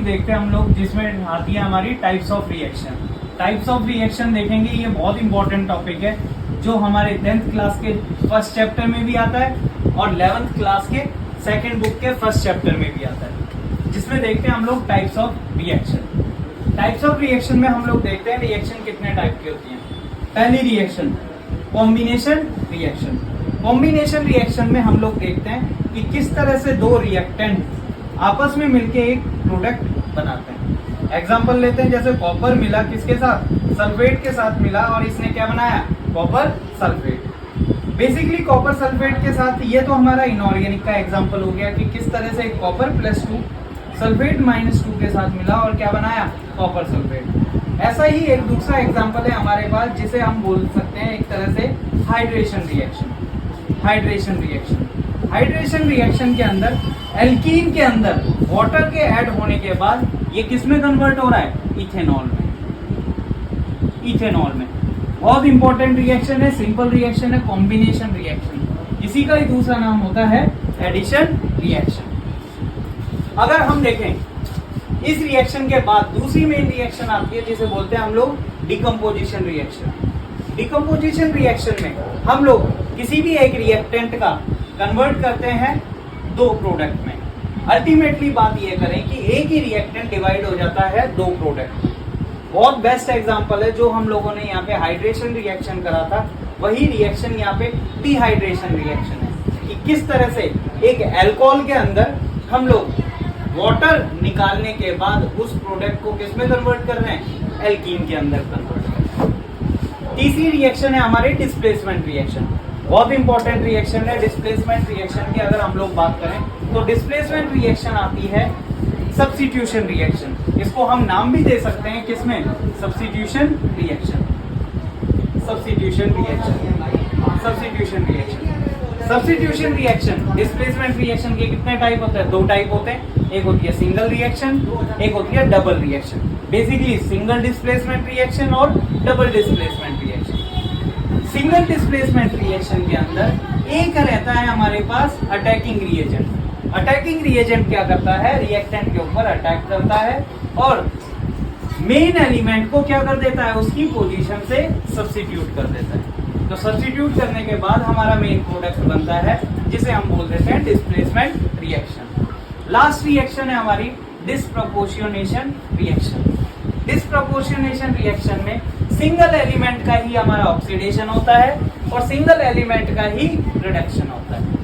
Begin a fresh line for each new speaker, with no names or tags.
देखते हैं हम लोग, जिसमें आती है हमारी types of reaction. Types of reaction देखेंगे, ये बहुत इंपॉर्टेंट टॉपिक है जो हमारे 10th क्लास के फर्स्ट चैप्टर में भी आता है और 11th क्लास के सेकंड बुक के फर्स्ट चैप्टर में भी आता है, जिसमें देखते हैं हम लोग types of reaction. Types of reaction में हम लोग देखते हैं रिएक्शन कितने टाइप की होती है। पहली reaction combination reaction. Combination reaction में हम लोग देखते हैं कि किस तरह से दो रिएक्टेंट आपस में मिलके एक प्रोडक्ट बनाते हैं। एग्जांपल लेते हैं, जैसे कॉपर मिला किसके साथ, सल्फेट के साथ मिला और इसने क्या बनाया, copper sulphate. Basically copper sulphate के साथ, ये तो हमारा इनऑर्गेनिक का एग्जांपल हो गया कि किस तरह से कॉपर +2 सल्फेट -2 के साथ मिला और क्या बनाया, कॉपर सल्फेट। ऐसा ही एक दूसरा एग्जांपल है हमारे पास, जिसे हम बोल सकते हैं एक तरह से hydration reaction. Hydration reaction, hydration reaction के अंदर एल्कीन के अंदर वाटर के ऐड होने के बाद ये किस में कन्वर्ट हो रहा है, इथेनॉल में। इथेनॉल में बहुत इंपॉर्टेंट रिएक्शन है, सिंपल रिएक्शन है, कॉम्बिनेशन रिएक्शन। इसी का ही दूसरा नाम होता है एडिशन रिएक्शन। अगर हम देखें इस रिएक्शन के बाद दूसरी मेन रिएक्शन आती है जिसे बोलते हैं हम लोग डिकम्पोजिशन रिएक्शन। डिकम्पोजिशन रिएक्शन में हम लोग किसी भी एक रिएक्टेंट का कन्वर्ट करते हैं दो प्रोडक्ट में। अल्टीमेटली बात यह करें कि एक ही रिएक्टेंट डिवाइड हो जाता है दो प्रोडक्ट में। बहुत बेस्ट एग्जांपल है जो हम लोगों ने यहाँ पे हाइड्रेशन रिएक्शन करा था, वही रिएक्शन यहाँ पे डिहाइड्रेशन रिएक्शन है कि किस तरह से एक अल्कोहल के अंदर हम लोग वाटर निकालने के बाद उस प्रोडक्ट को किस में कन्वर्ट कर रहे हैं, एल्कीन के अंदर कन्वर्ट कर रहे हैं। तीसरी रिएक्शन है हमारी डिस्प्लेसमेंट रिएक्शन। बहुत इंपॉर्टेंट रिएक्शन है डिस्प्लेसमेंट रिएक्शन की। अगर हम लोग बात करें तो डिस्प्लेसमेंट रिएक्शन आती है सब्स्टिट्यूशन रिएक्शन। इसको हम नाम भी दे सकते हैं किसमें, substitution reaction. Substitution reaction, substitution reaction. Substitution reaction displacement reaction के कितने टाइप होते हैं, दो टाइप होते हैं। एक होती है सिंगल रिएक्शन, एक होती है double reaction. Basically single displacement reaction और double displacement reaction. Single displacement reaction के अंदर एक रहता है हमारे पास अटैकिंग रिएजेंट। अटैकिंग रिएजेंट क्या करता है, रिएक्टेंट के ऊपर अटैक करता है और मेन एलिमेंट को क्या कर देता है, उसकी पोजीशन से सब्स्टिट्यूट कर देता है। तो सब्स्टिट्यूट करने के बाद हमारा मेन प्रोडक्ट बनता है जिसे हम बोल देते हैं डिस्प्लेसमेंट रिएक्शन। लास्ट रिएक्शन है हमारी डिस्प्रपोर्शनेशन रिएक्शन। डिस्प्रपोर्शनेशन रिएक्शन में सिंगल एलिमेंट का ही हमारा ऑक्सीडेशन होता है और सिंगल एलिमेंट का ही रिडक्शन होता है।